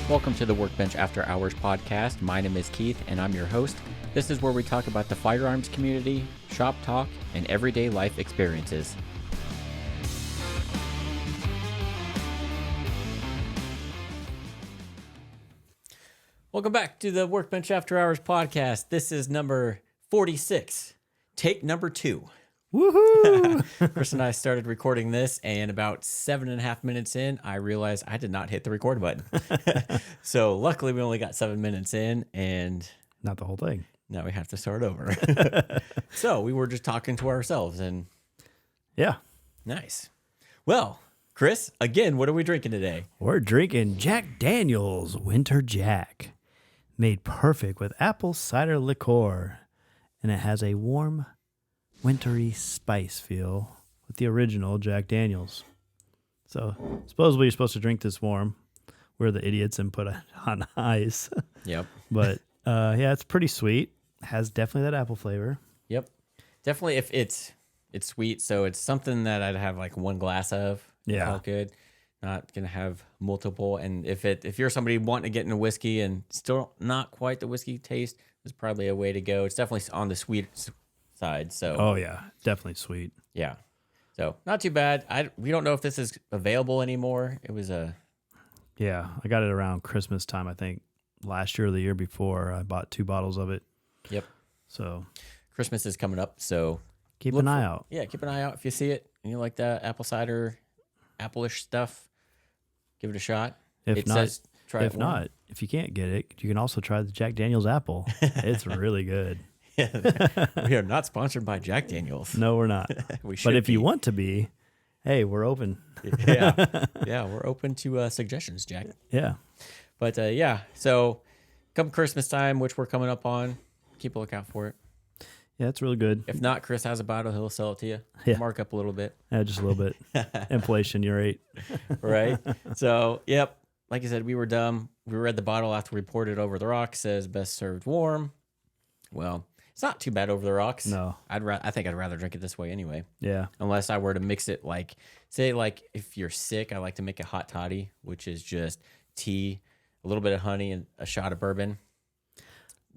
Welcome to the Workbench After Hours podcast. My name is Keith, and I'm your host. This is where we talk about the firearms community, shop talk, and everyday life experiences. Welcome back to the Workbench After Hours podcast. This is number 46, take number 2. Woohoo! Chris and I started recording this, and about 7.5 minutes in, I realized I did not hit the record button. So luckily, we only got 7 minutes in, and Not the whole thing. now we have to start over. So we were just talking to ourselves, and Yeah. nice. Well, Chris, again, what are we drinking today? We're drinking Jack Daniel's Winter Jack, made perfect with apple cider liqueur, and it has a warm, wintry spice feel with the original Jack Daniel's. So supposedly you're supposed to drink this warm. We're the idiots and put it on ice. Yep. But yeah, it's pretty sweet. Has definitely that apple flavor. Yep. Definitely, if it's sweet, so it's something that I'd have like one glass of. Yeah. Felt good. Not gonna have multiple. And if you're somebody wanting to get into whiskey and still not quite the whiskey taste, there's probably a way to go. It's definitely on the sweet side. So Oh yeah, definitely sweet. yeah. So not too bad. We don't know if this is available anymore. It was Yeah, I got it around Christmas time, I think. Last year or the year before, I bought 2 bottles of it. Yep. So Christmas is coming up, so keep look an eye out. Yeah, keep an eye out if you see it and you like that apple cider, apple-ish stuff. Give it a shot. If It not, says try it warm. if you can't get it, you can also try the Jack Daniel's apple. It's really good. We are not sponsored by Jack Daniels. No, we're not. We should But if you be. want to be, hey, we're open. yeah, we're open to suggestions, Jack. Yeah. But yeah, so come Christmas time, which we're coming up on, keep a lookout for it. Yeah, it's really good. If not, Chris has a bottle; he'll sell it to you. Yeah. Mark up a little bit, Yeah, just a little bit. Inflation, you're right. right? So, yep. Like I said, we were dumb. We read the bottle after we poured it over the rocks. Says best served warm. Well, it's not too bad over the rocks. No. I think I'd rather drink it this way anyway. Yeah. Unless I were to mix it like, say, like if you're sick, I like to make a hot toddy, which is just tea, a little bit of honey, and a shot of bourbon.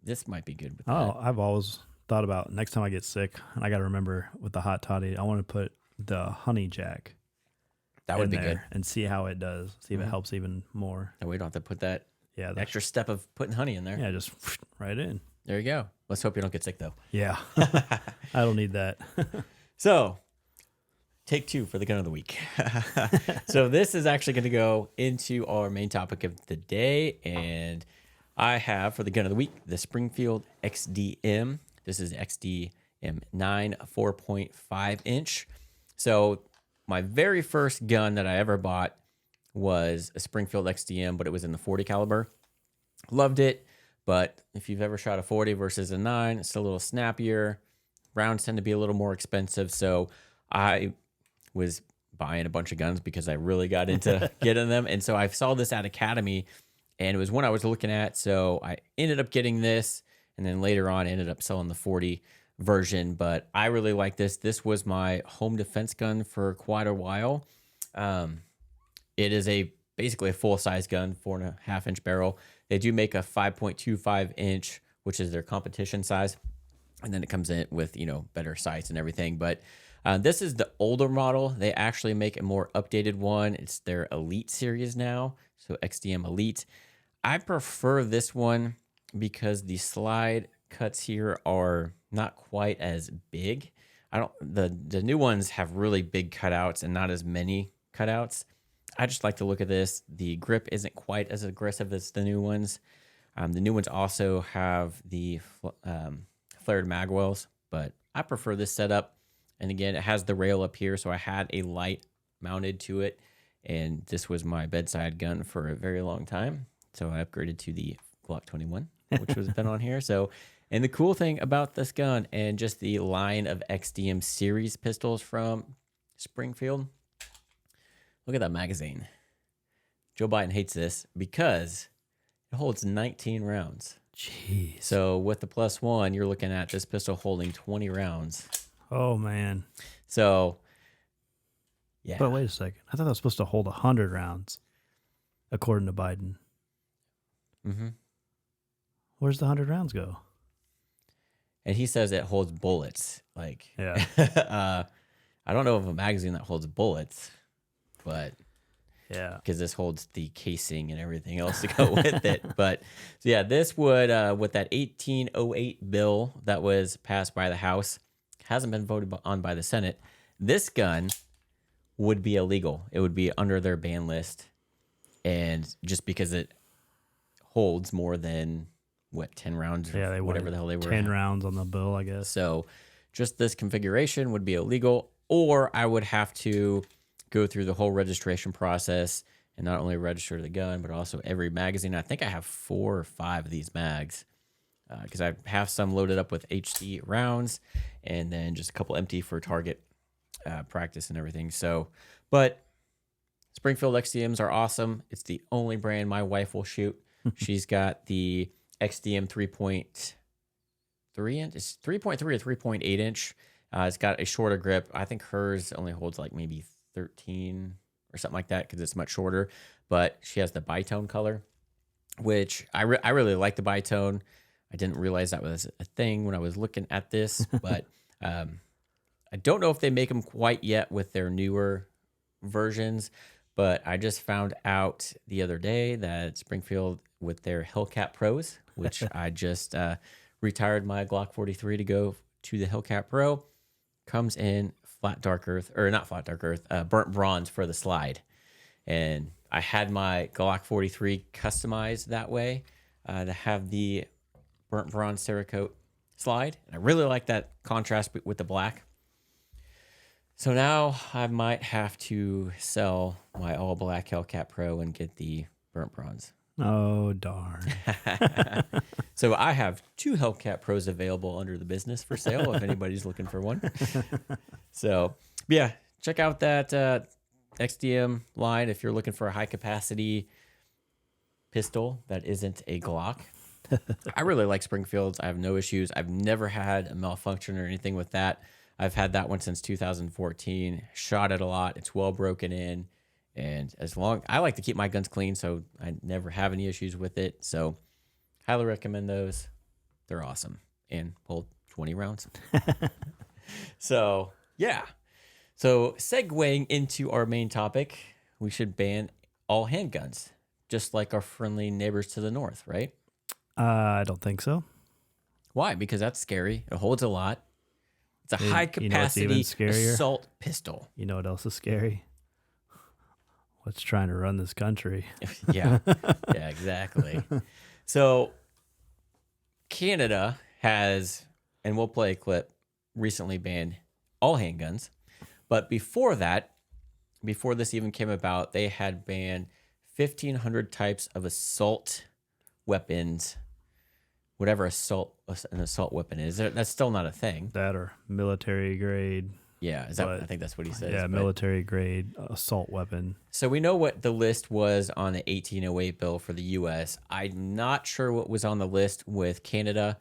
This might be good with that. Oh, I've always thought about next time I get sick, and I got to remember with the hot toddy, I want to put the honey jack That would in be there good. and see how it does. See if it helps even more. That way we don't have to put that Yeah. extra step of putting honey in there. Yeah, just right in. There you go. Let's hope you don't get sick, though. Yeah. I don't need that. So, take 2 for the gun of the week. So this is actually going to go into our main topic of the day, and I have for the gun of the week the Springfield XDM. This is XDM-9 4.5 inch. So my very first gun that I ever bought was a Springfield XDM, but it was in the 40 caliber. Loved it, but if you've ever shot a 40 versus a 9, it's a little snappier. Rounds tend to be a little more expensive, so I was buying a bunch of guns because I really got into getting them. And so I saw this at Academy, and it was one I was looking at. So I ended up getting this, and then later on ended up selling the 40 version. But I really like this. This was my home defense gun for quite a while. It is basically a full-size gun, 4.5 inch barrel. They do make a 5.25 inch, which is their competition size. And then it comes in with, better sights and everything. But this is the older model. They actually make a more updated one. It's their Elite series now, so XDM Elite. I prefer this one because the slide cuts here are not quite as big. The new ones have really big cutouts and not as many cutouts. I just like to look at this. The grip isn't quite as aggressive as the new ones. The new ones also have the flared mag wells, but I prefer this setup. And again, it has the rail up here, so I had a light mounted to it, and this was my bedside gun for a very long time. So I upgraded to the Glock 21, which was been on here. So, and the cool thing about this gun and just the line of XDM series pistols from Springfield, look at that magazine. Joe Biden hates this because it holds 19 rounds. Jeez. So with the +1, you're looking at this pistol holding 20 rounds. Oh, man. So, yeah. But wait a second. I thought that was supposed to hold 100 rounds, according to Biden. Mm-hmm. Where's the 100 rounds go? And he says it holds bullets. Like, Yeah. I don't know of a magazine that holds bullets, but Yeah. because this holds the casing and everything else to go with it. But so yeah, this would with that 1808 bill that was passed by the House, hasn't been voted on by the Senate. This gun would be illegal. It would be under their ban list, and just because it holds more than 10 rounds, Yeah, they whatever wanted the hell they were. 10 rounds on the bill, I guess. So just this configuration would be illegal, or I would have to go through the whole registration process and not only register the gun, but also every magazine. I think I have 4 or 5 of these mags because I have some loaded up with HD rounds and then just a couple empty for target practice and everything. So, but Springfield XDMs are awesome. It's the only brand my wife will shoot. She's got the XDM 3.3 inch. It's 3.3 or 3.8 inch. It's got a shorter grip. I think hers only holds like maybe 13 or something like that because it's much shorter. But she has the bitone color, which I really like the bitone. I didn't realize that was a thing when I was looking at this, but I don't know if they make them quite yet with their newer versions. But I just found out the other day that Springfield, with their Hellcat Pros, which I just retired my Glock 43 to go to the Hellcat Pro, comes in flat dark earth, or not flat dark earth, burnt bronze for the slide. And I had my Glock 43 customized that way to have the burnt bronze Cerakote slide. And I really like that contrast with the black. So now I might have to sell my all black Hellcat Pro and get the burnt bronze. Oh, darn. So I have 2 Hellcat Pros available under the business for sale if anybody's looking for one. So yeah, check out that XDM line if you're looking for a high capacity pistol that isn't a Glock. I really like Springfields. I have no issues. I've never had a malfunction or anything with that. I've had that one since 2014. Shot it a lot. It's well broken in. And I like to keep my guns clean, so I never have any issues with it. So highly recommend those. They're awesome. And hold 20 rounds. So, yeah. So segueing into our main topic, we should ban all handguns, just like our friendly neighbors to the north, right? I don't think so. Why? Because that's scary. It holds a lot. It's a high You know what's even capacity scarier? assault pistol. You know what else is scary? What's trying to run this country? Yeah. Yeah, exactly. So Canada has, and we'll play a clip, recently banned all handguns. But before that, before this even came about, they had banned 1,500 types of assault weapons, whatever an assault weapon is. That's still not a thing. That or military grade. Yeah, I think that's what he says. Yeah, but- military grade assault weapon. So we know what the list was on the 1808 bill for the U.S. I'm not sure what was on the list with Canada.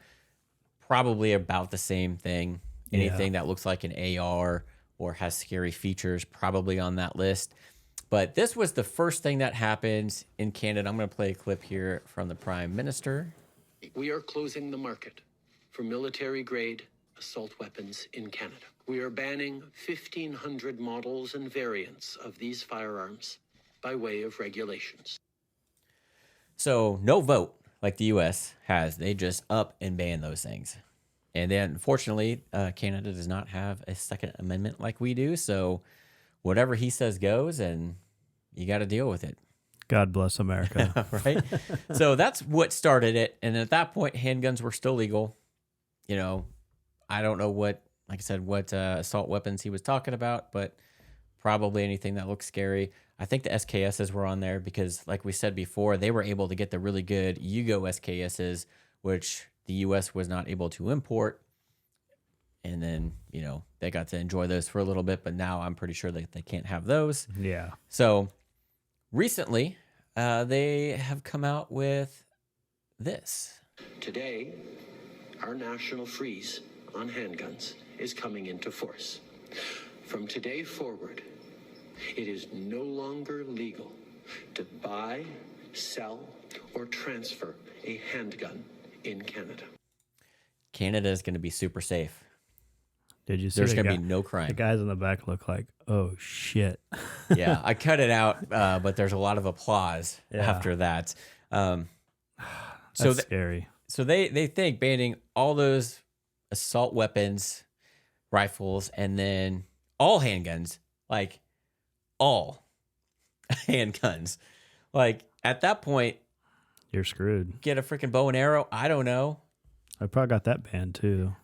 Probably about the same thing. Anything that looks like an AR or has scary features, probably on that list. But this was the first thing that happened in Canada. I'm going to play a clip here from the Prime Minister. We are closing the market for military-grade assault weapons in Canada. We are banning 1,500 models and variants of these firearms by way of regulations. So no vote like the U.S. has. They just up and ban those things. And then, unfortunately, Canada does not have a Second Amendment like we do. So whatever he says goes, and you got to deal with it. God bless America. Right? So that's what started it. And at that point, handguns were still legal. You know, I don't know what assault weapons he was talking about, but probably anything that looks scary. I think the SKSs were on there because, like we said before, they were able to get the really good Yugo SKSs, which the U.S. was not able to import. And then, you know, they got to enjoy those for a little bit, but now I'm pretty sure that they can't have those. Yeah. So recently, they have come out with this. Today, our national freeze on handguns is coming into force. From today forward, it is no longer legal to buy, sell, or transfer a handgun in Canada. Canada is going to be super safe. Did you see There's the going to guy- be no The crime. guys in the back look like, oh shit. Yeah, I cut it out, but there's a lot of applause Yeah. after that. That's scary. So they think banning all those assault weapons, rifles, and then all handguns, like all handguns. Like at that point, You're screwed. get a freaking bow and arrow. I don't know. I probably got that banned too.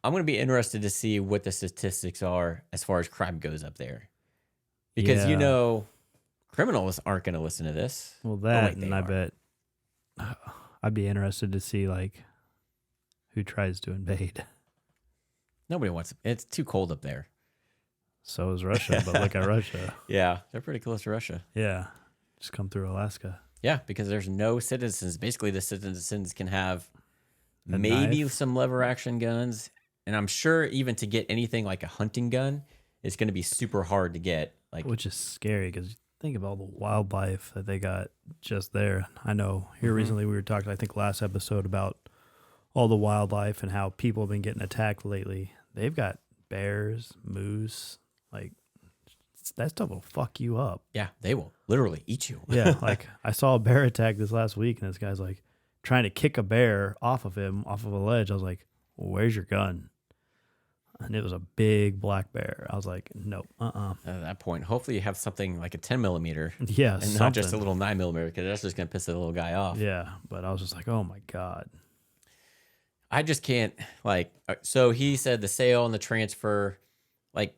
I'm going to be interested to see what the statistics are as far as crime goes up there. Because, you Yeah. know, criminals aren't going to listen to this. Well, Oh, that, wait, they and I are. bet I'd be interested to see like who tries to invade. Nobody wants it. It's too cold up there. So is Russia, but look at Russia. Yeah, they're pretty close to Russia. Yeah. Just come through Alaska. Yeah, because there's no citizens. Basically, the citizens can have A maybe knife? some lever action guns. And I'm sure even to get anything like a hunting gun, it's going to be super hard to get. Like, Which is scary because think of all the wildlife that they got just there. I know here recently we were talking, I think last episode, about all the wildlife and how people have been getting attacked lately. They've got bears, moose, like that stuff will fuck you up. yeah, they will literally eat you. Yeah, like I saw a bear attack this last week and this guy's like trying to kick a bear off of him, off of a ledge. I was like, well, where's your gun? And it was a big black bear. I was like, nope, At that point, hopefully you have something like a 10 millimeter Yeah, and not just a something. little 9 millimeter, because that's just going to piss the little guy off. Yeah, but I was just like, oh my God. I just can't, like, so he said the sale and the transfer, like,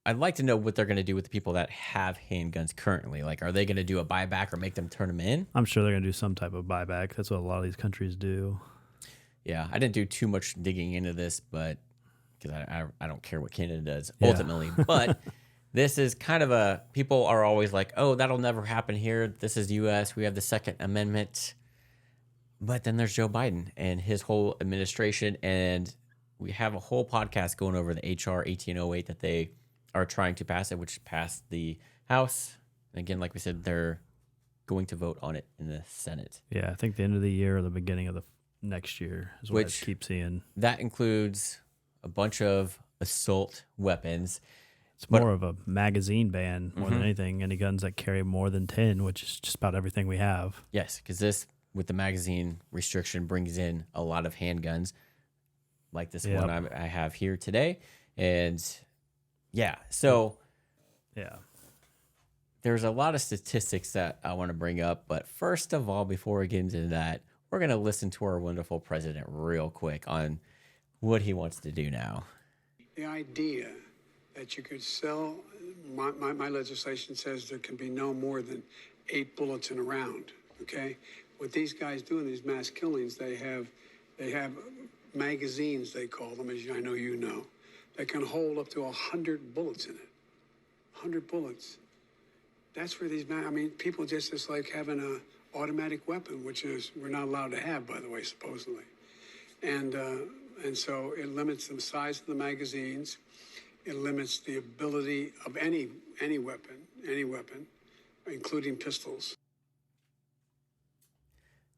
I'd like to know what they're going to do with the people that have handguns currently. Like, are they going to do a buyback or make them turn them in? I'm sure they're going to do some type of buyback. That's what a lot of these countries do. Yeah, I didn't do too much digging into this, but because I don't care what Canada does Yeah. ultimately. But this is kind of a, people are always like, oh, that'll never happen here. This is the U.S. We have the Second Amendment. But then there's Joe Biden and his whole administration. And we have a whole podcast going over the HR 1808 that they are trying to pass it, which passed the House. And again, like we said, they're going to vote on it in the Senate. Yeah, I think the end of the year or the beginning of the next year is what Which- I keep seeing. That includes a bunch of assault weapons. It's more of a magazine ban more Mm-hmm. than anything. Any guns that carry more than 10, which is just about everything we have. Yes, because this, with the magazine restriction, brings in a lot of handguns like this Yep. one I have here today. And yeah, so Yeah. there's a lot of statistics that I want to bring up. But first of all, before we get into that, we're going to listen to our wonderful president real quick on what he wants to do now. The idea that you could sell, my legislation says there can be no more than 8 bullets in a round, okay? What these guys do in these mass killings, they have magazines, they call them, as I know you know, that can hold up to 100 bullets in it. 100 bullets. That's where these, people just, it's like having a automatic weapon, which is, we're not allowed to have, by the way, supposedly. And so it limits the size of the magazines. It limits the ability of any weapon, including pistols.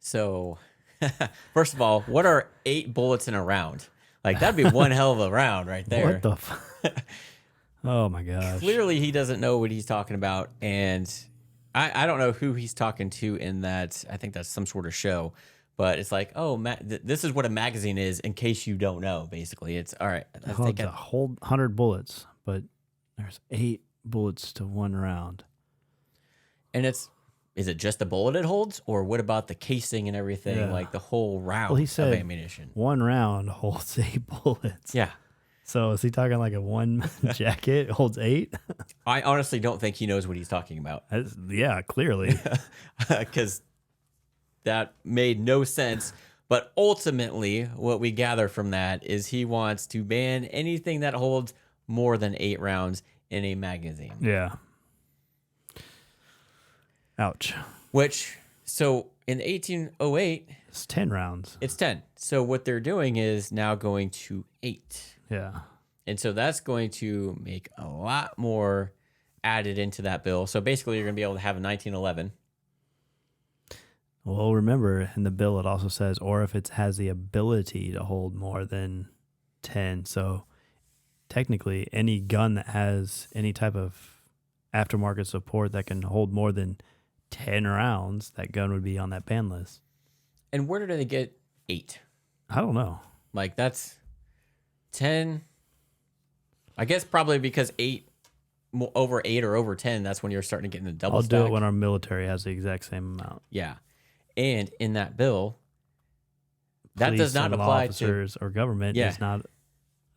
So, first of all, what are 8 bullets in a round? Like, that'd be one hell of a round right there. What the Oh my gosh. Clearly, he doesn't know what he's talking about. And I don't know who he's talking to in that. I think that's some sort of show. But it's like, oh, this is what a magazine is, in case you don't know, basically. It's, all right. I think Holds a whole 100 bullets, but there's 8 bullets to one round. and is it just the bullet it holds? Or what about the casing and everything? Yeah. Like the whole round Well, he said of ammunition? one round holds 8 bullets. Yeah. So is he talking like a one jacket holds 8? I honestly don't think he knows what he's talking about. Yeah, clearly. Because that made no sense. But ultimately, what we gather from that is he wants to ban anything that holds more than 8 rounds in a magazine. Yeah. Ouch. Which, so in 1808, It's 10 rounds. it's 10. So what they're doing is now going to 8. Yeah. And so that's going to make a lot more added into that bill. So basically, you're going to be able to have a 1911. Well, remember in the bill it also says, or if it has the ability to hold more than 10. So technically, any gun that has any type of aftermarket support that can hold more than 10 rounds, that gun would be on that ban list. And where did they get 8? I don't know. Like, that's 10. I guess probably because 8, over 8 or over 10, that's when you're starting to get into double I'll stack. do it when our military has the exact same amount. Yeah. And in that bill, that Police does not and law apply officers or government Yeah. is not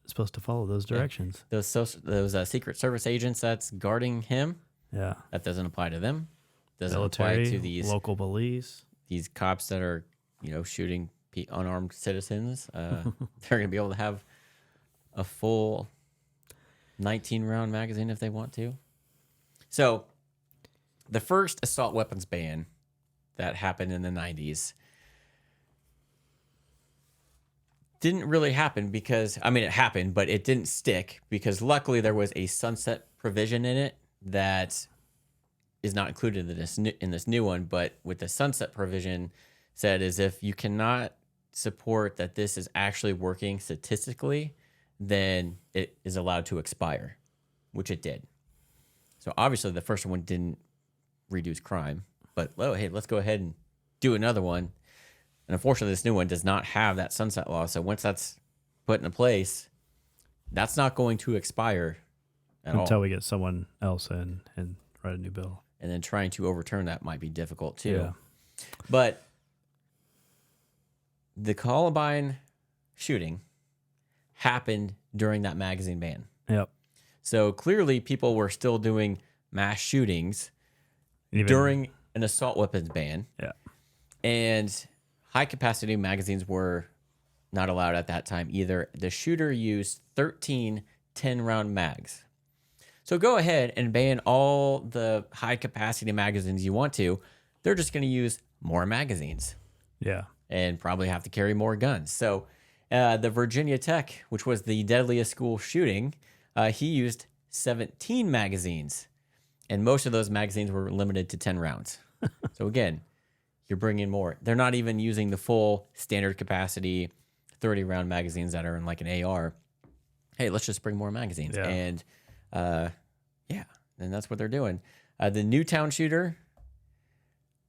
supposed to follow those directions. to those Secret Service agents that's guarding him. Yeah. That doesn't apply to them. Doesn't Military, apply to these local police. cops that are, shooting unarmed citizens. They're going to be able to have a full 19-round magazine if they want to. So, the first assault weapons ban that happened in the 90s didn't really happen because, it happened, but it didn't stick because luckily there was a sunset provision in it that is not included in this new one, but with the sunset provision said is if you cannot support that this is actually working statistically, then it is allowed to expire, which it did. So obviously the first one didn't reduce crime, but hey, let's go ahead and do another one. And unfortunately, this new one does not have that sunset law. So once that's put into place, that's not going to expire at all. Until we get someone else in and write a new bill. And then trying to overturn that might be difficult too. Yeah. But the Columbine shooting happened during that magazine ban. Yep. So clearly people were still doing mass shootings during an assault weapons ban. Yeah. And high capacity magazines were not allowed at that time either. The shooter used 13 10-round mags. So go ahead and ban all the high capacity magazines you want to. They're just going to use more magazines. Yeah. And probably have to carry more guns. So the Virginia Tech, which was the deadliest school shooting, he used 17 magazines. And most of those magazines were limited to 10 rounds. So again, you're bringing more. They're not even using the full standard capacity 30-round magazines that are in like an AR. Hey, let's just bring more magazines. Yeah. And and that's what they're doing. The Newtown shooter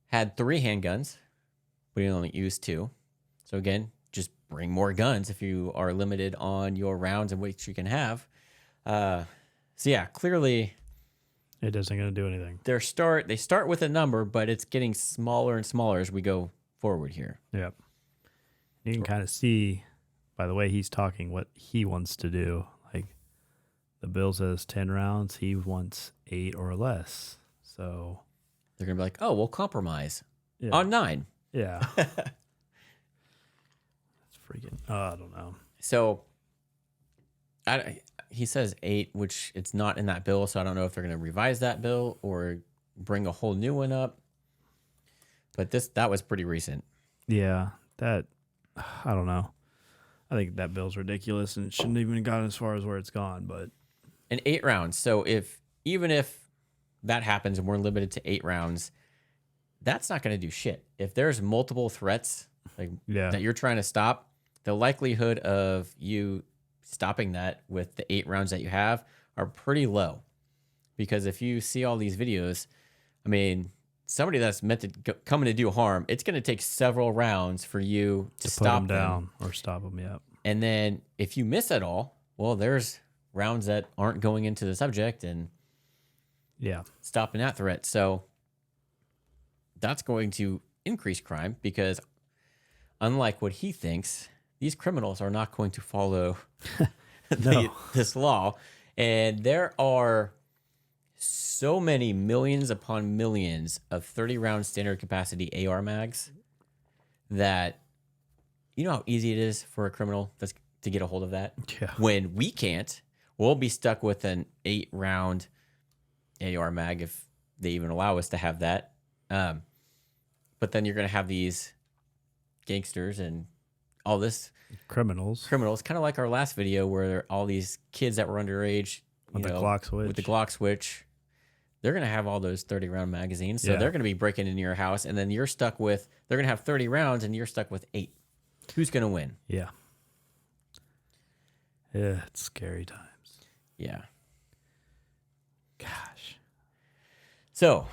had 3 handguns, but he only used 2. So again, just bring more guns if you are limited on your rounds and which you can have. Clearly It isn't going to do anything. they start with a number, but it's getting smaller and smaller as we go forward here. Yep. You can kind of see by the way he's talking what he wants to do. Like the bill says 10 rounds, he wants 8 or less. So They're going to be like, oh, we'll compromise yeah. on 9. Yeah. It's freaking, I don't know. So he says 8, which it's not in that bill. So I don't know if they're going to revise that bill or bring a whole new one up. But that was pretty recent. Yeah. That, I don't know. I think that bill's ridiculous and it shouldn't even have gone as far as where it's gone, but. And 8 rounds. So even if that happens and we're limited to 8 rounds, that's not going to do shit. If there's multiple threats that you're trying to stop, the likelihood of you stopping that with the 8 rounds that you have are pretty low. Because if you see all these videos, somebody that's meant to come in to do harm, it's going to take several rounds for you to stop put them down or stop them. Yep. And then if you miss at all, well, there's rounds that aren't going into the subject and stopping that threat. So that's going to increase crime because unlike what he thinks, these criminals are not going to follow this law. And there are so many millions upon millions of 30-round standard capacity AR mags that you know how easy it is for a criminal to get a hold of that? Yeah. When we can't, we'll be stuck with an 8-round AR mag if they even allow us to have that. But then you're going to have these gangsters and all this Criminals, kind of like our last video where all these kids that were underage with the Glock switch. with the Glock switch, they're going to have all those 30 round magazines. So Yeah. they're going to be breaking into your house, and then they're going to have 30 rounds and you're stuck with 8. Who's going to win? Yeah. Yeah, it's scary times. Yeah. Gosh. So,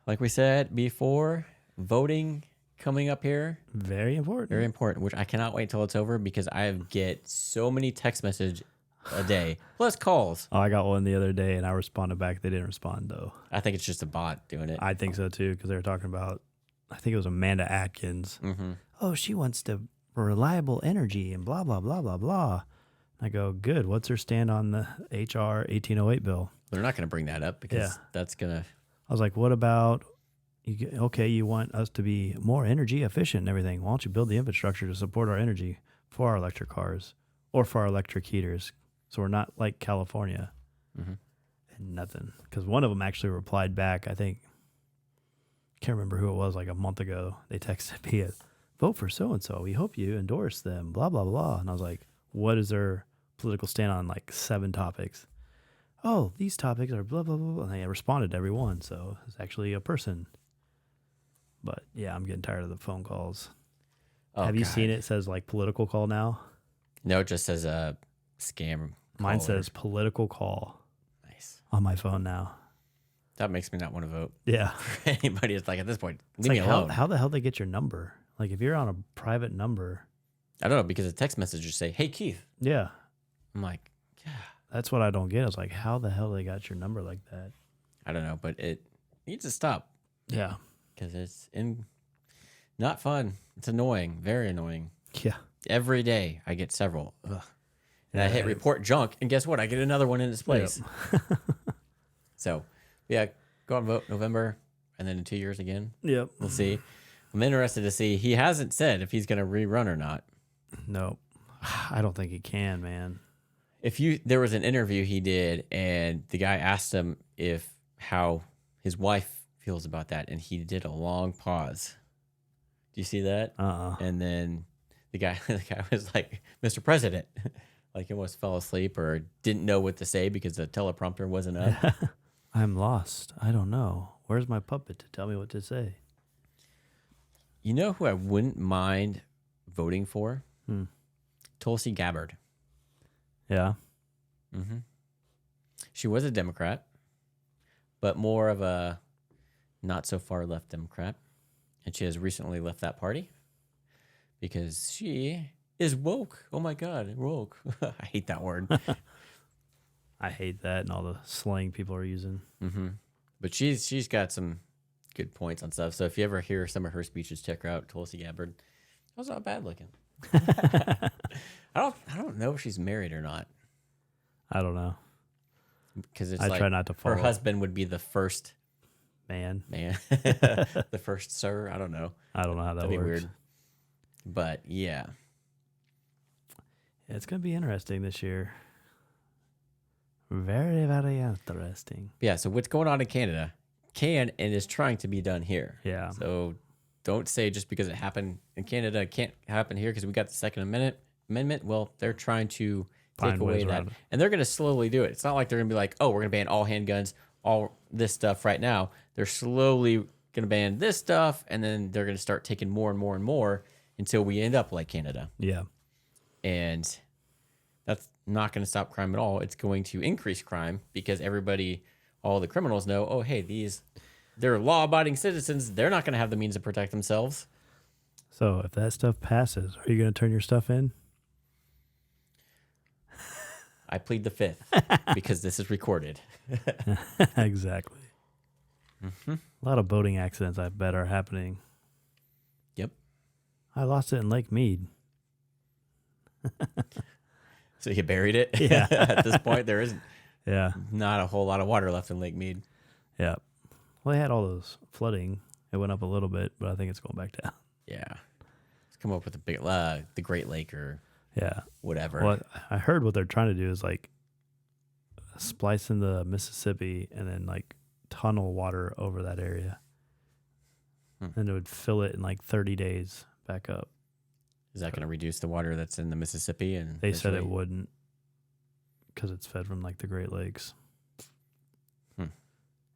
like we said before, voting coming up here, Very important. very important, which I cannot wait till it's over because I get so many text message a day, plus calls. Oh, I got one the other day and I responded back. They didn't respond though. I think it's just a bot doing it. I think so too, because they were talking about, I think it was Amanda Atkins. Mm-hmm. Oh, she wants to reliable energy and blah, blah, blah, blah, blah. I go, good. What's her stand on the HR 1808 bill? They're not going to bring that up because that's going to... I was like, what about, you want us to be more energy efficient and everything. Why don't you build the infrastructure to support our energy for our electric cars or for our electric heaters? So we're not like California. Mm-hmm. And nothing. Because one of them actually replied back, I think, can't remember who it was, like a month ago. They texted me, vote for so-and-so. We hope you endorse them, blah, blah, blah. And I was like, what is their political stand on like 7 topics? Oh, these topics are blah, blah, blah, blah. And they responded to every one. So it's actually a person. But yeah, I'm getting tired of the phone calls. Oh, Have you God. seen it? It says like political call now. No, it just says a scam. Mine caller. says political call Nice. on my phone now. That makes me not want to vote Yeah. for anybody. It's like at this point, It's leave like me alone. how the hell they get your number? Like if you're on a private number. I don't know, because the text messages say, "Hey Keith." Yeah. I'm like, yeah, That's what I don't get. I was like, how the hell they got your number like that? I don't know, but it needs to stop Yeah. because it's not fun. It's annoying, very annoying. Yeah. Every day I get several. Ugh. And I Yeah. hit report junk, and guess what? I get another one in its place. So, yeah, go out and vote November, and then in 2 years again. Yep. We'll see. I'm interested to see. He hasn't said if he's going to rerun or not. Nope. I don't think he can, man. There was an interview he did, and the guy asked him how his wife feels about that, and he did a long pause. Do you see that? And then the guy was like, "Mr. President," like he almost fell asleep or didn't know what to say because the teleprompter wasn't up. I'm lost. I don't know. Where's my puppet to tell me what to say? You know who I wouldn't mind voting for? Hmm. Tulsi Gabbard. Yeah. Mm-hmm. She was a Democrat, but more of a not so far left Democrat. And she has recently left that party because she is woke. Oh my God, woke. I hate that word. I hate that and all the slang people are using. Mm-hmm. But she's got some good points on stuff. So if you ever hear some of her speeches, check her out. Tulsi Gabbard. That was not bad looking. I don't know if she's married or not. I don't know. Because it's I like try not to follow. her husband would be the first Man. the first sir. I don't know. I don't know how that That'd be works. weird. But yeah. It's going to be interesting this year. Very, very interesting. Yeah, so what's going on in Canada can and is trying to be done here. Yeah. So don't say just because it happened in Canada, it can't happen here because we got the Second Amendment. Well, they're trying to take Find away ways that. around it. And they're going to slowly do it. It's not like they're going to be like, oh, we're going to ban all handguns, all this stuff right now. They're slowly going to ban this stuff, and then they're going to start taking more and more and more until we end up like Canada. Yeah. And that's not going to stop crime at all. It's going to increase crime because all the criminals know, oh, hey, they're law-abiding citizens. They're not going to have the means to protect themselves. So if that stuff passes, are you going to turn your stuff in? I plead the fifth because this is recorded. Exactly. Mm-hmm. A lot of boating accidents, I bet, are happening. Yep. I lost it in Lake Mead. So you buried it? Yeah. At this point, there isn't Yeah. not a whole lot of water left in Lake Mead. Yeah. Well, they had all those flooding. It went up a little bit, but I think it's going back down. Yeah. Let's come up with the Great Lake or Yeah. whatever. Well, I heard what they're trying to do is like splice in the Mississippi and then like tunnel water over that area. And it would fill it in like 30 days back up. Is that going to reduce the water that's in the Mississippi? And They said it eventually- wouldn't because it's fed from like the Great Lakes. Hmm.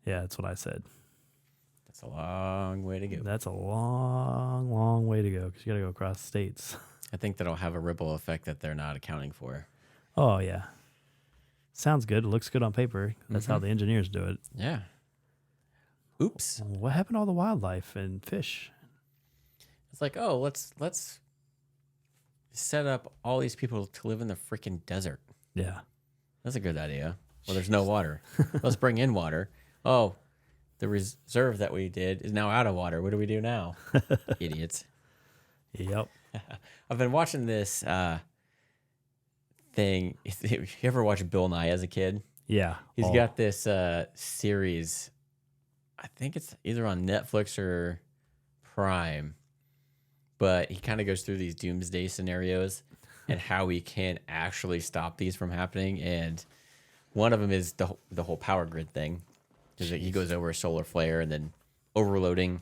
Yeah, that's what I said. That's a long way to go. That's a long, long way to go because you got to go across states. I think that'll have a ripple effect that they're not accounting for. Oh, yeah. Sounds good. It looks good on paper. That's how the engineers do it. Yeah. Oops. What happened to all the wildlife and fish? It's like, oh, let's set up all these people to live in the freaking desert. Yeah. That's a good idea. Well, there's no water. Let's bring in water. Oh, the reserve that we did is now out of water. What do we do now? Idiots. Yep. I've been watching this thing. You ever watch Bill Nye as a kid? Yeah. He's got this series. I think it's either on Netflix or Prime, but he kind of goes through these doomsday scenarios and how we can actually stop these from happening. And one of them is the whole power grid thing, because he goes over a solar flare and then overloading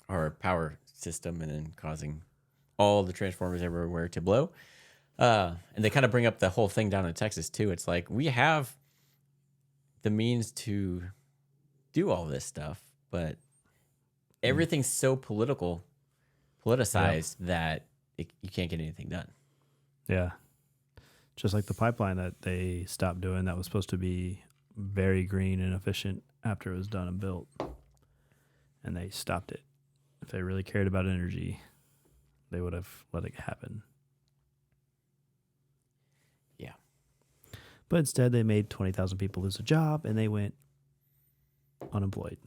our power system and then causing all the transformers everywhere to blow. And they kind of bring up the whole thing down in Texas too. It's like we have the means to do all this stuff, but everything's so politicized that you can't get anything done. Yeah. Just like the pipeline that they stopped doing that was supposed to be very green and efficient after it was done and built. And they stopped it. If they really cared about energy, they would have let it happen. Yeah. But instead, they made 20,000 people lose a job and they went unemployed.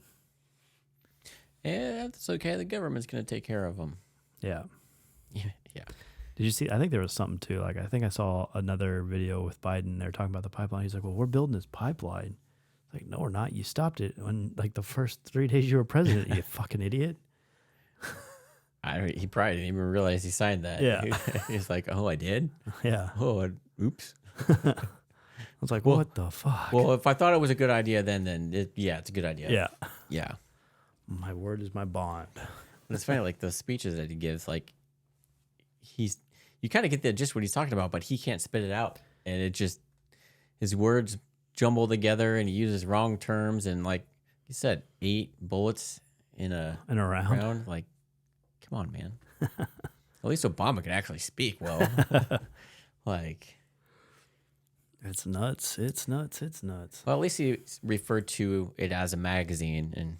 Yeah, that's okay. The government's going to take care of them. Yeah. Yeah. Did you see? I think there was something too. Like, I think I saw another video with Biden. They're talking about the pipeline. He's like, well, we're building this pipeline. Like, no, we're not. You stopped it when, like, the first 3 days you were president, you fucking idiot. He probably didn't even realize he signed that. Yeah. He's like, oh, I did? Yeah. Oh, oops. I was like, what the fuck? Well, if I thought it was a good idea then it's a good idea. Yeah. Yeah. My word is my bond. But it's funny, like the speeches that he gives, like you kind of get the gist what he's talking about, but he can't spit it out. And it just, his words jumble together and he uses wrong terms. And like you said, 8 bullets in a round. Like, come on, man. At least Obama can actually speak well. Like, it's nuts. It's nuts. It's nuts. well, at least he referred to it as a magazine and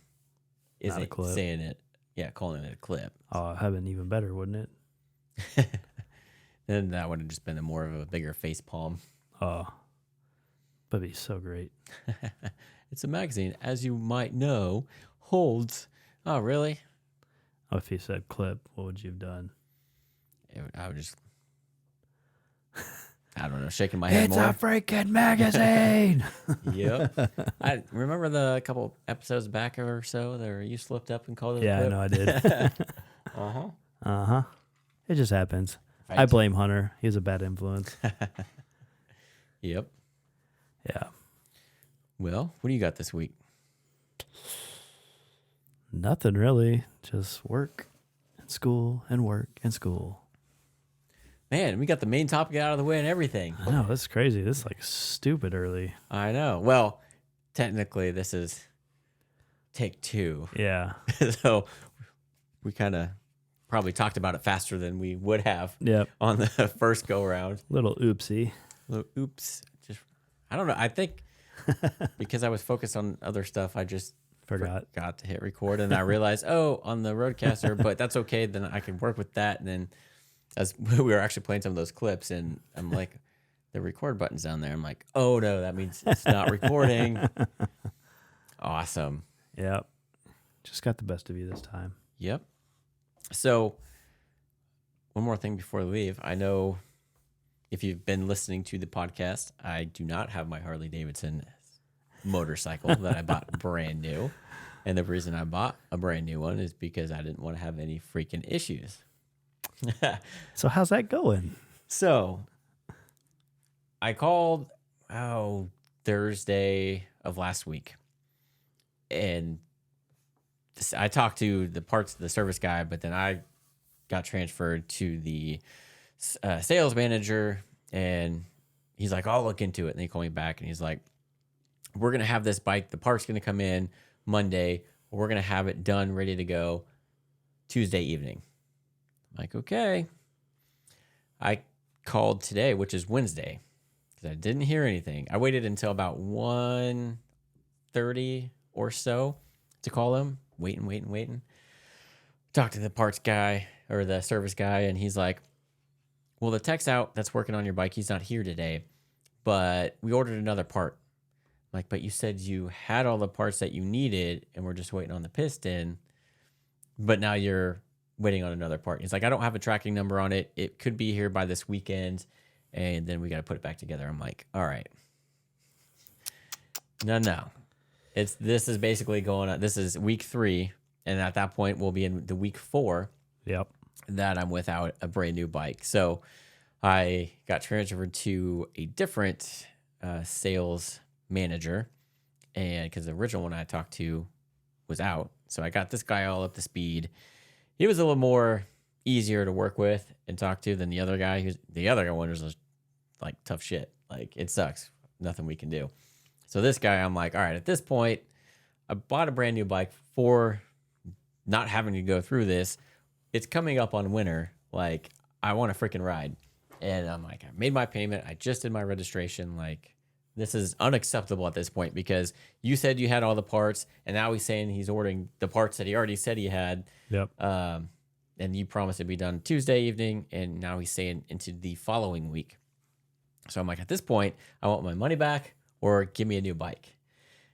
isn't saying it. Yeah, calling it a clip. Oh, that'd been even better, wouldn't it? Then that would have just been more of a bigger face palm. Oh, that'd be so great. It's a magazine, as you might know, holds. Oh, really? Oh, if he said clip, what would you have done? I would just, I don't know, shaking my head It's more. a freaking magazine. Yep. I remember the couple episodes back or so there you slipped up and called it a Yeah, I clip. know I did. Uh-huh. Uh-huh. It just happens. Right. I blame Hunter. He's a bad influence. Yep. Yeah. Well, what do you got this week? Nothing really. Just work and school and work and school. Man, we got the main topic out of the way and everything. I know, that's crazy. This is like stupid early. I know. Well, technically, this is take 2. Yeah. So we kind of probably talked about it faster than we would have Yep. on the first go round. Little oopsie. Oops. Just, I don't know. I think because I was focused on other stuff, I just Forgot. to hit record. And I realized, on the Roadcaster, but that's okay. Then I can work with that. And then as we were actually playing some of those clips, and I'm like, the record button's down there. I'm like, oh, no, that means it's not recording. Awesome. Yep. Just got the best of you this time. Yep. So one more thing before we leave. I know if you've been listening to the podcast, I do not have my Harley Davidson motorcycle that I bought brand new. And the reason I bought a brand new one is because I didn't want to have any freaking issues. So how's that going? So I called Thursday of last week, and I talked to the service guy, but then I got transferred to the sales manager, and he's like, I'll look into it. And he called me back and he's like, we're going to have this bike. The part's going to come in Monday. We're going to have it done, ready to go Tuesday evening. I'm like, okay. I called today, which is Wednesday, because I didn't hear anything. I waited until about 1:30 or so to call him, waiting. Talked to the parts guy or the service guy, and he's like, well, the tech's out that's working on your bike. He's not here today, but we ordered another part. I'm like, but you said you had all the parts that you needed, and we're just waiting on the piston, but now you're waiting on another part. He's like, I don't have a tracking number on it. It could be here by this weekend, and then we got to put it back together. I'm like, all right. No. This is basically going on. This is week 3, and at that point, we'll be in the week 4 Yep. that I'm without a brand new bike. So I got transferred to a different sales manager, and because the original one I talked to was out. So I got this guy all up to speed. He was a little more easier to work with and talk to than the other guy. The other one was just like tough shit. Like, it sucks. Nothing we can do. So this guy, I'm like, all right, at this point, I bought a brand new bike for not having to go through this. It's coming up on winter. Like, I want to freaking ride. And I'm like, I made my payment. I just did my registration. Like, this is unacceptable at this point, because you said you had all the parts, and now he's saying he's ordering the parts that he already said he had. Yep. And you promised it'd be done Tuesday evening, and now he's saying into the following week. So I'm like, at this point, I want my money back or give me a new bike.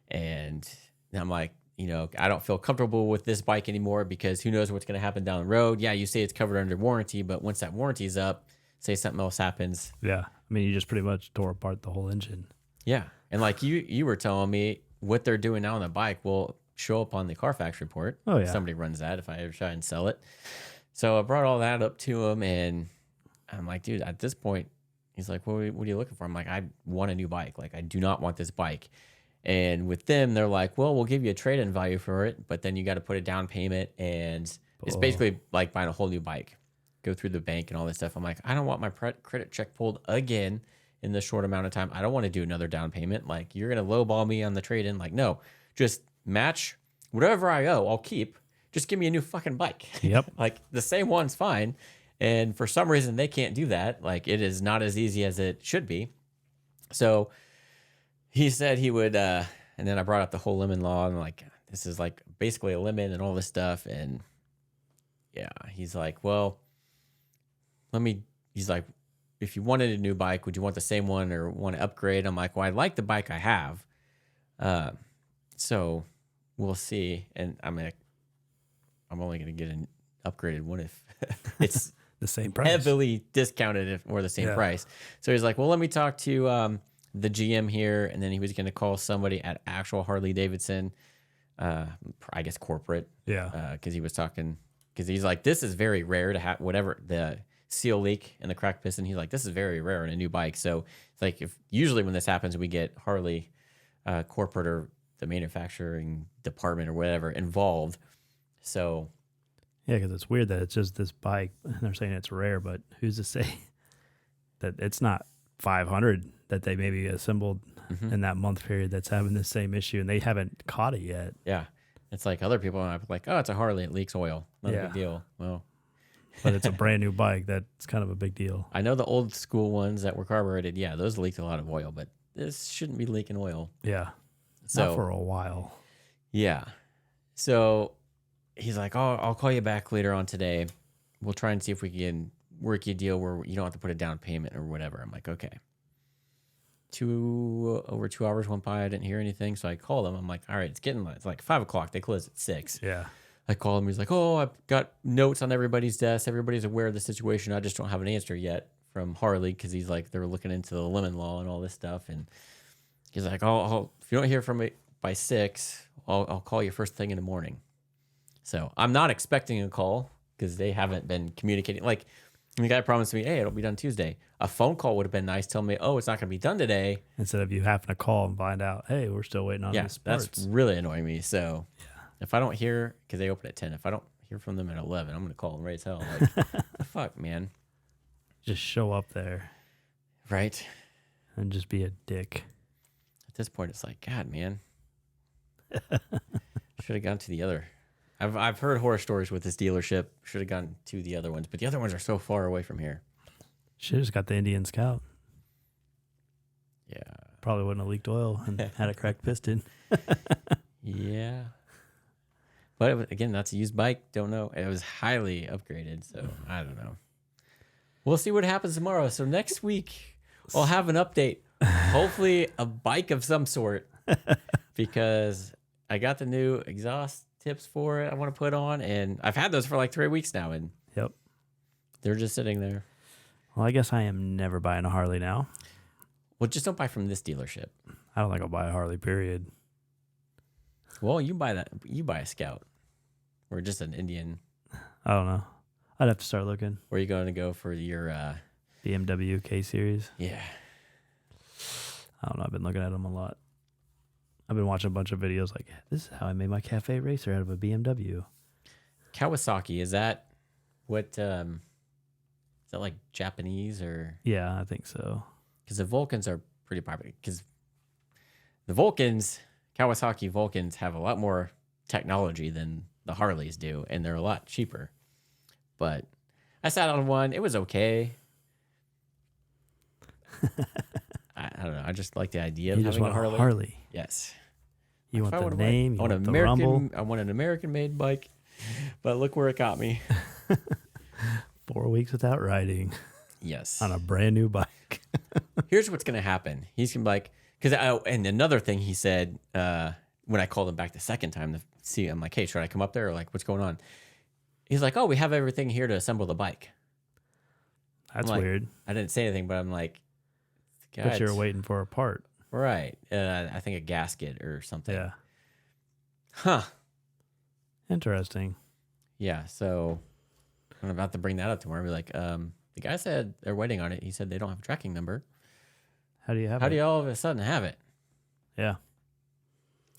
And I'm like, I don't feel comfortable with this bike anymore, because who knows what's going to happen down the road. Yeah, you say it's covered under warranty, but once that warranty's up, say something else happens. Yeah. I mean, you just pretty much tore apart the whole engine. Yeah. And like you were telling me, what they're doing now on the bike will show up on the Carfax report. Oh, yeah. Somebody runs that if I ever try and sell it. So I brought all that up to him, and I'm like, dude, at this point, he's like, what are you looking for? I'm like, I want a new bike. Like, I do not want this bike. And with them, they're like, well, we'll give you a trade-in value for it, but then you got to put a down payment, and it's basically like buying a whole new bike. Go through the bank and all this stuff. I'm like, I don't want my credit check pulled again in this short amount of time. I don't want to do another down payment. Like, you're going to lowball me on the trade-in. Like, no, just match whatever I owe, I'll keep. Just give me a new fucking bike. Yep. Like, the same one's fine. And for some reason, they can't do that. Like, it is not as easy as it should be. So he said he would, and then I brought up the whole lemon law, and like, this is like basically a lemon and all this stuff. And yeah, he's like, well, he's like, if you wanted a new bike, would you want the same one or want to upgrade? I'm like, well, I like the bike I have. So we'll see. And I'm only going to get an upgraded one if it's The same price. heavily discounted or the same price. So he's like, well, let me talk to the GM here. And then he was going to call somebody at actual Harley Davidson, I guess corporate. Yeah. Because he was talking, because he's like, this is very rare to have whatever the seal leak and the cracked piston. He's like, this is very rare in a new bike. So it's like, if usually when this happens, we get Harley corporate or the manufacturing department or whatever involved. So Yeah, because it's weird that it's just this bike. They're saying it's rare, but who's to say that it's not 500 that they maybe assembled in that month period that's having the same issue, and they haven't caught it yet. yeah, it's like other people are like, oh, it's a Harley, it leaks oil, not a Yeah. big deal. Well, But it's a brand new bike. That's kind of a big deal. I know the old school ones that were carbureted, yeah, those leaked a lot of oil, but this shouldn't be leaking oil. Yeah. So Not for a while. yeah, so he's like, oh, I'll call you back later on today. We'll try and see if we can work you a deal where you don't have to put a down payment or whatever. I'm like, okay. Over 2 hours went by. I didn't hear anything. So I called him. I'm like, all right, it's like 5 o'clock. They close at 6. Yeah. I call him. He's like, oh, I've got notes on everybody's desk. Everybody's aware of the situation. I just don't have an answer yet from Harley, because he's like, they're looking into the lemon law and all this stuff. And he's like, oh, if you don't hear from me by 6, I'll call you first thing in the morning. So I'm not expecting a call, because they haven't been communicating. Like, the guy promised me, hey, it'll be done Tuesday. A phone call would have been nice, telling me, oh, it's not going to be done today. Instead of you having to call and find out, hey, we're still waiting on Yeah, these parts. that's really annoying me. So if I don't hear, because they open at 10, if I don't hear from them at 11, I'm going to call them right as hell. Like, fuck, man. Just show up there Right? and just be a dick. this point, it's like, God, man, should have gone to the other. I've heard horror stories with this dealership. Should have gone to the other ones, but the other ones are so far away from here. Should have just got the Indian Scout. Yeah. Probably wouldn't have leaked oil and had a cracked piston. Yeah. But it was, again, that's a used bike. Don't know. It was highly upgraded, so I don't know. We'll see what happens tomorrow. So next week, we'll have an update. Hopefully a bike of some sort, because I got the new exhaust tips for it I want to put on, and I've had those for like 3 weeks now, and Yep. they're just sitting there. Well, I guess I am never buying a Harley now. Well, just don't buy from this dealership. I don't think I'll buy a Harley, period. Well, you buy a Scout, or just an Indian. I don't know. I'd have to start looking. Where are you going to go for your? BMW K Series. Yeah. I don't know. I've been looking at them a lot. I've been watching a bunch of videos like, this is how I made my cafe racer out of a BMW. Kawasaki, is that what? Is that like Japanese or? Yeah, I think so. Because the Vulcans are pretty popular. Because the Kawasaki Vulcans have a lot more technology than the Harleys do, and they're a lot cheaper. But I sat on one. It was okay. I don't know. I just like the idea of You just having want a a Harley. Harley. Yes. You If want I the wanted name, I you want want an the rumble. I want an American-made bike, but look where it got me. 4 weeks without riding Yes. on a brand new bike. Here's what's going to happen. He's going to be like, and another thing he said when I called him back the second time to see, I'm like, hey, should I come up there? Or like, what's going on? He's like, oh, we have everything here to assemble the bike. That's I'm like, weird. I didn't say anything, but I'm like, God, But you're waiting for a part. right. I think a gasket or something. Yeah. Huh. Interesting. Yeah. So I'm about to bring that up tomorrow. Be like, the guy said they're waiting on it. He said they don't have a tracking number. How do you have How it? do you all of a sudden have it? Yeah.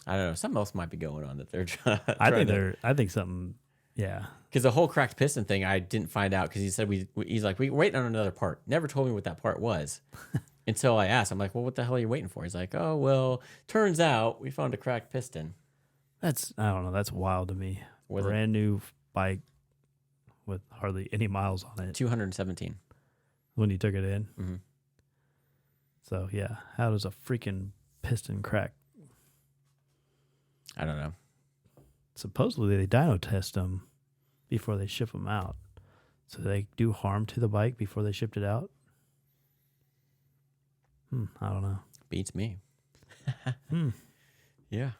I don't know. Something else might be going on that they're trying. I think something. Yeah. Because the whole cracked piston thing, I didn't find out because he said he's like, we're waiting on another part. Never told me what that part was until I asked. I'm like, well, what the hell are you waiting for? He's like, oh, well, turns out we found a cracked piston. I don't know. That's wild to me. Brand new bike with hardly any miles on it 217. when you took it in. Mm-hmm. So, yeah. How does a freaking piston crack? I don't know. Supposedly they dyno test them before they ship them out. So they do harm to the bike before they shipped it out. I don't know. Beats me. Yeah.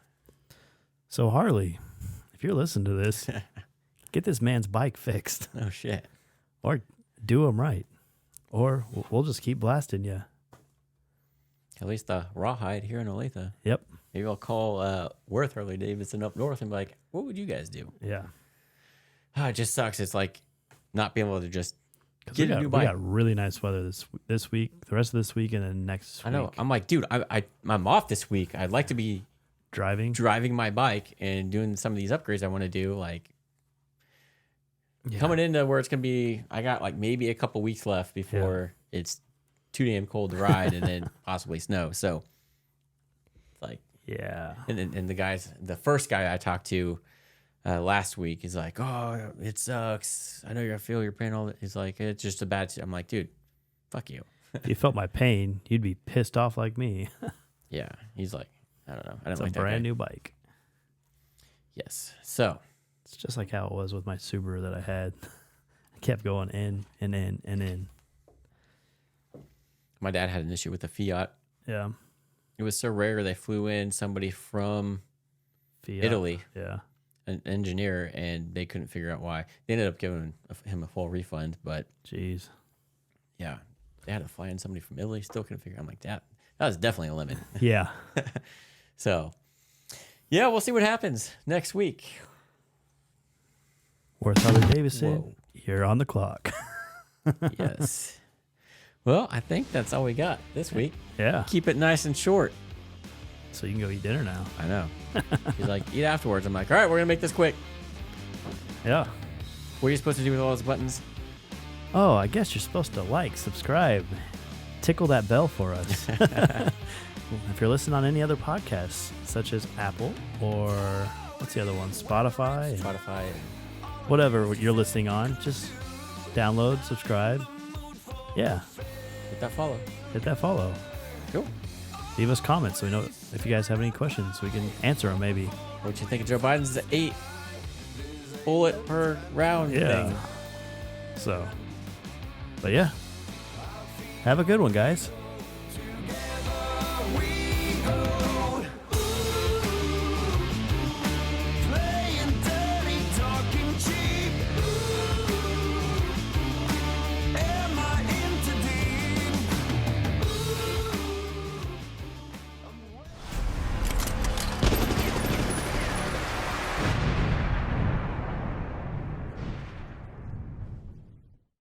So Harley, if you're listening to this, get this man's bike fixed Oh, shit. or do him right. Or we'll just keep blasting you. At least the rawhide here in Olathe. Yep. Maybe I'll call Worth Harley Davidson up north and be like, what would you guys do? Yeah. It just sucks. It's like not being able to just We get a new bike. got really nice weather this week, the rest of this week, and then next I know. week. I'm like, dude, I'm off this week. I'd like to be driving my bike and doing some of these upgrades I want to do. Like coming into where it's going to be, I got like maybe a couple weeks left before it's too damn cold to ride and then possibly snow. So like, yeah. and the first guy I talked to last week, he's like, oh, it sucks. I know you're going to feel your pain. All that. He's like, it's just a bad. I'm like, dude, fuck you. If you felt my pain, you'd be pissed off like me. Yeah. He's like, I don't know. I don't It's like a that guy. brand new bike. Yes. So It's just like how it was with my Subaru that I had. I kept going in and in and in. my dad had an issue with the Fiat. Yeah. It was so rare. They flew in somebody from Fiat. Italy, Yeah. an engineer, and they couldn't figure out why. They ended up giving him a full refund, but Jeez. yeah, they had to fly in somebody from Italy. Still couldn't figure. I'm like, that was definitely a limit. Yeah. So, yeah, we'll see what happens next week. Worth Harley Davidson, Whoa. you're on the clock. Yes. Well, I think that's all we got this week. Yeah. Keep it nice and short. So you can go eat dinner now. I know. He's like, eat afterwards. I'm like, all right, we're going to make this quick. Yeah. What are you supposed to do with all those buttons? Oh, I guess you're supposed to like, subscribe, tickle that bell for us. if you're listening on any other podcasts, such as Apple or what's the other one? Spotify. and Spotify. Whatever you're listening on, just download, subscribe. Yeah. Hit that follow. Hit that follow. Cool. Leave us comments so we know if you guys have any questions. We can answer them maybe. What you think of Joe Biden's 8 bullet per round thing? So, but yeah. Have a good one, guys.